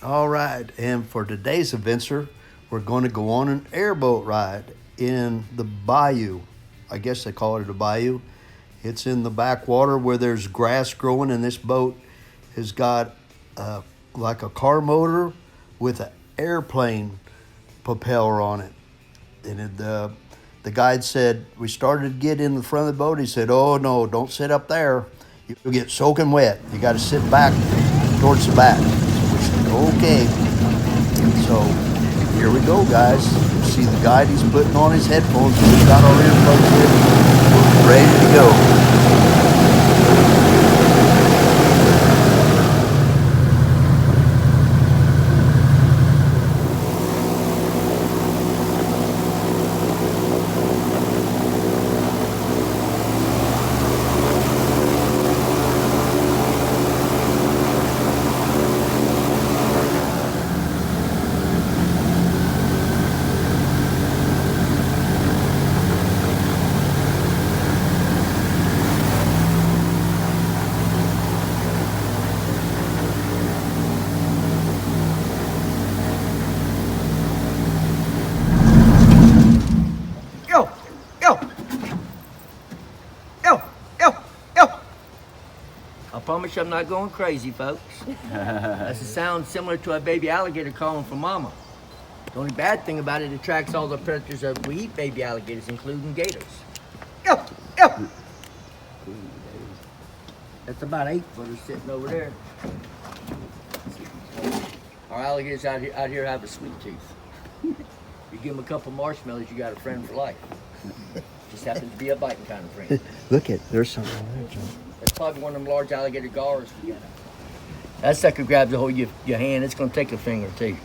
All right, and for today's adventure, we're going to go on an airboat ride in the bayou. I guess they call it a bayou. It's in the backwater where there's grass growing, and this boat has got like a car motor with an airplane propeller on it. And the guide said, we started to get in the front of the boat. He said, oh no, don't sit up there. You'll get soaking wet. You got to sit back towards the back. We said, okay. So here we go, guys. You see the guide, he's putting on his headphones. We've got our earplugs in. We're ready to go. Yo, yo, yo, yo, yo. I promise you I'm not going crazy, folks. That's a sound similar to a baby alligator calling for mama. The only bad thing about it attracts all the predators that we eat baby alligators, including gators. Yo, yo. That's about 8-footers sitting over there. Our alligators out here have a sweet tooth. You give them a couple marshmallows, you got a friend for life. Just happens to be a biting kind of friend. Look at, there's something there, John. That's probably one of them large alligator gars we got. That sucker grabs a hold of your hand, it's gonna take a finger too.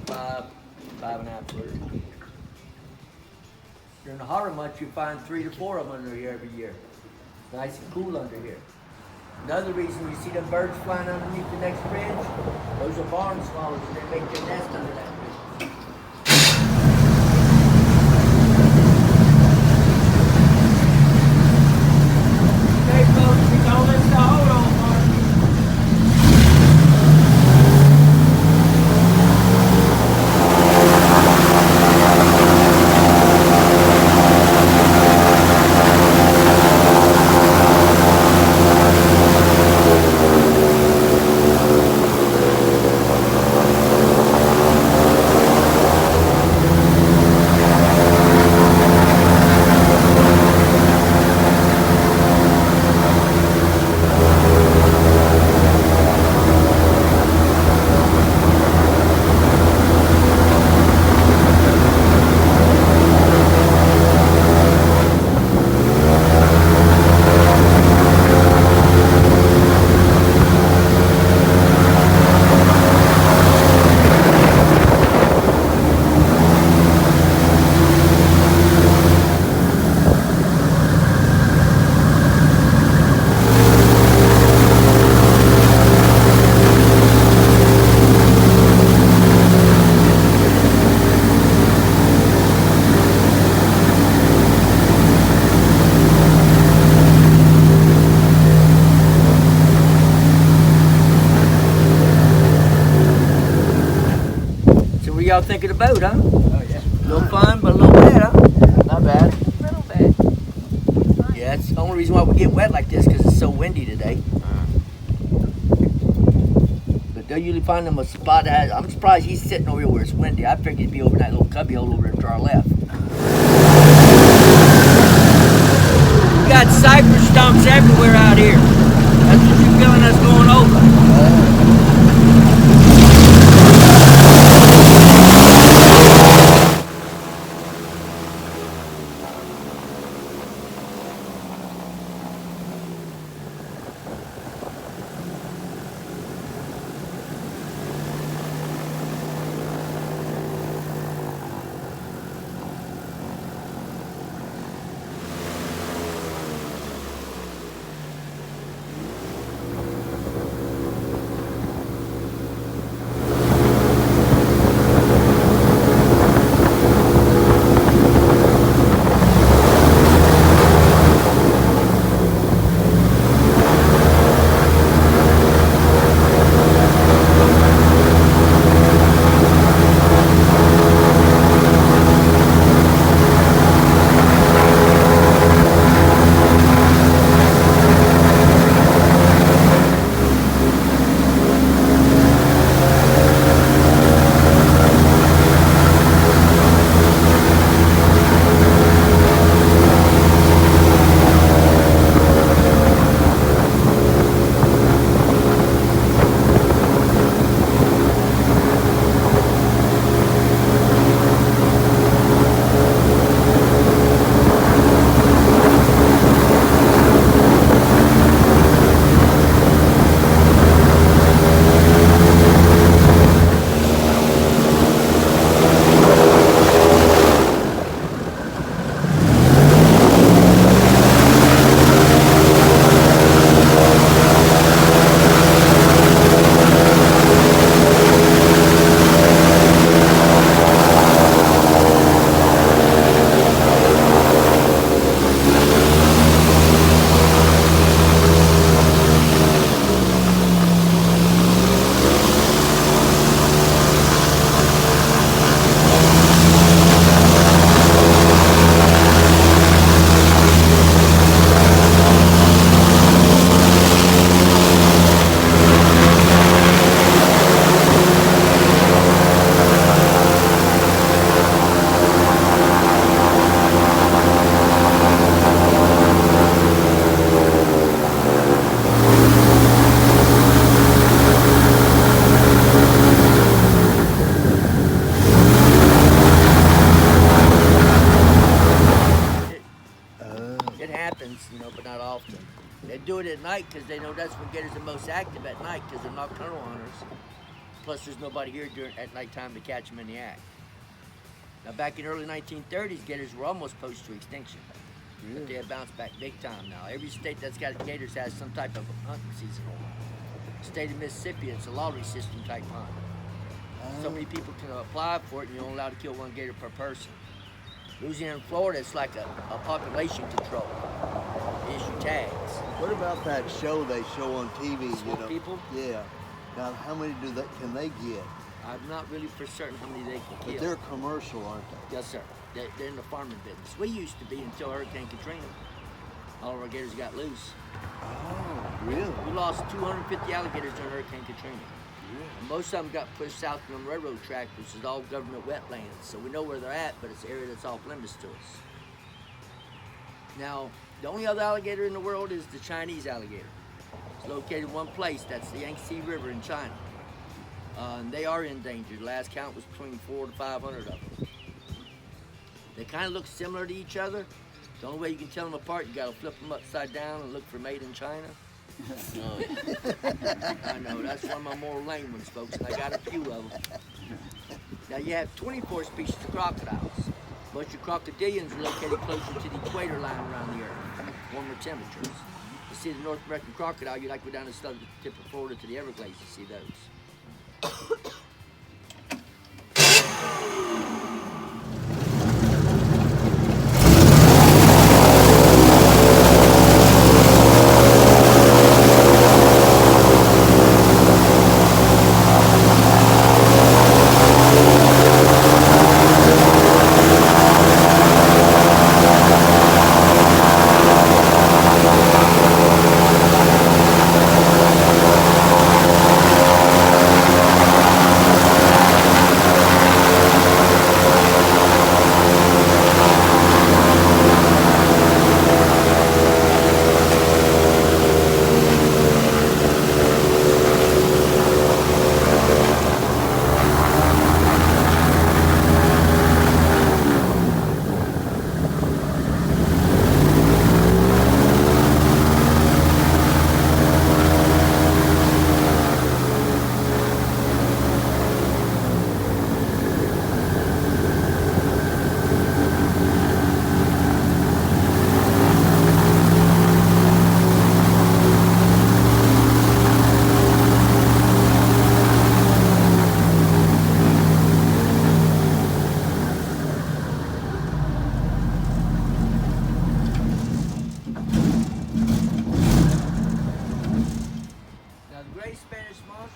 About a 5.5 footer. During the hotter months, you find 3 to 4 of them under here every year. Nice and cool under here. Another reason you see them birds flying underneath the next bridge, those are barn swallows, and they make their nest under that bridge. Okay, folks, we don't let the hold on, Mark. So what y'all think of the boat, huh? Oh, yeah. A little fun, but a little bad, huh? Not bad. A little bit. Yeah, that's the only reason why we get wet like this, because it's so windy today. But they'll usually find them a spot that has, I'm surprised he's sitting over here where it's windy. I figured he'd be over in that little cubby hole over there to our left. We got cypress stumps everywhere out here. That's what you're feeling us going over. do it at night because they know that's when gators are most active at night because they're nocturnal hunters. Plus, there's nobody here at nighttime to catch them in the act. Now, back in the early 1930s, gators were almost close to extinction. But they have bounced back big time now. Every state that's got gators has some type of hunting season on. State of Mississippi, it's a lottery system type hunt. So many people can apply for it, and you're only allowed to kill one gator per person. Louisiana and Florida, it's like a population control. They issue tags. What about that show they show on TV? Swamp people? Yeah. Now, how many can they get? I'm not really for certain how many they can kill. But they're commercial, aren't they? Yes, sir. They're in the farming business. We used to be until Hurricane Katrina. All of our gators got loose. Oh, really? We lost 250 alligators during Hurricane Katrina. And most of them got pushed south from the railroad track, which is all government wetlands. So we know where they're at, but it's an area that's off limits to us. Now, the only other alligator in the world is the Chinese alligator. It's located in one place, that's the Yangtze River in China. And they are endangered. The last count was between 400 to 500 of them. They kind of look similar to each other. The only way you can tell them apart, you got to flip them upside down and look for made in China. I know, that's one of my more lame ones, folks, and I got a few of them. Now, you have 24 species of crocodiles. Most of your crocodilians are located closer to the equator line around the earth, warmer temperatures. You see the North American crocodile, you like to go down the southern tip of Florida to the Everglades to see those.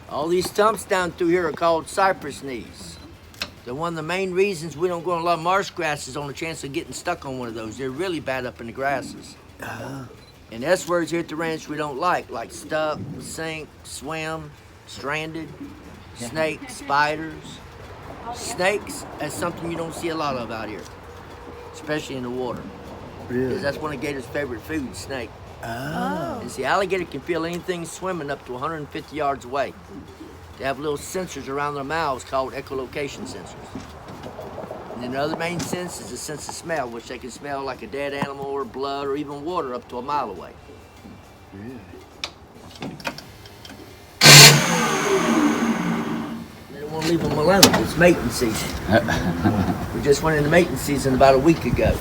All these stumps down through here are called cypress knees. They're one of the main reasons we don't grow a lot of marsh grasses on the chance of getting stuck on one of those. They're really bad up in the grasses. And S words here at the ranch we don't like stuck, sink, swim, stranded, snakes, spiders. Snakes, that's something you don't see a lot of out here, especially in the water. Really? Because that's one of Gator's favorite foods, snake. Oh. And see, alligator can feel anything swimming up to 150 yards away. They have little sensors around their mouths called echolocation sensors. And then the other main sense is the sense of smell, which they can smell like a dead animal or blood or even water up to a mile away. Really? They don't want to leave them alone. It's mating season. We just went into mating season about a week ago.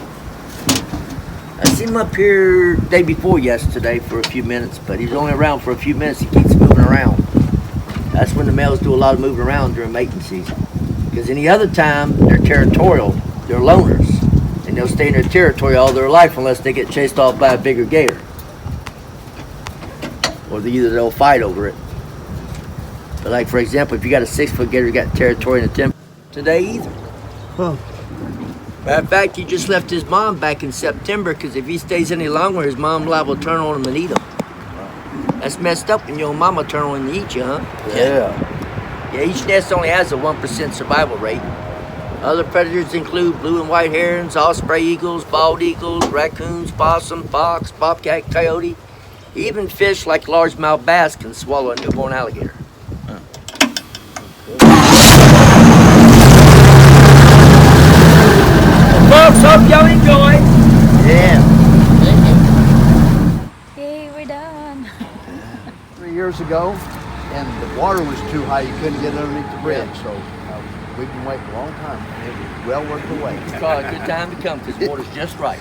I seen him up here day before yesterday for a few minutes, but he's only around for a few minutes. He keeps moving around. That's when the males do a lot of moving around during mating season. Because any other time, they're territorial. They're loners. And they'll stay in their territory all their life unless they get chased off by a bigger gator. Or they'll fight over it. But like, for example, if you got a 6-foot gator, you got territory in the 10 today either. Huh. Matter of fact, he just left his mom back in September because if he stays any longer, his mom liable to turn on him and eat him. That's messed up when your mama turn on and eat you, huh? Yeah. Yeah, each nest only has a 1% survival rate. Other predators include blue and white herons, osprey eagles, bald eagles, raccoons, possum, fox, bobcat, coyote. Even fish like largemouth bass can swallow a newborn alligator. Folks, hope y'all enjoy. Yeah. Yay, we're done. weeks ago, and the water was too high. You couldn't get underneath the bridge. So we've been waiting a long time, and it was well worth the wait. It's probably a good time to come because the water's just right.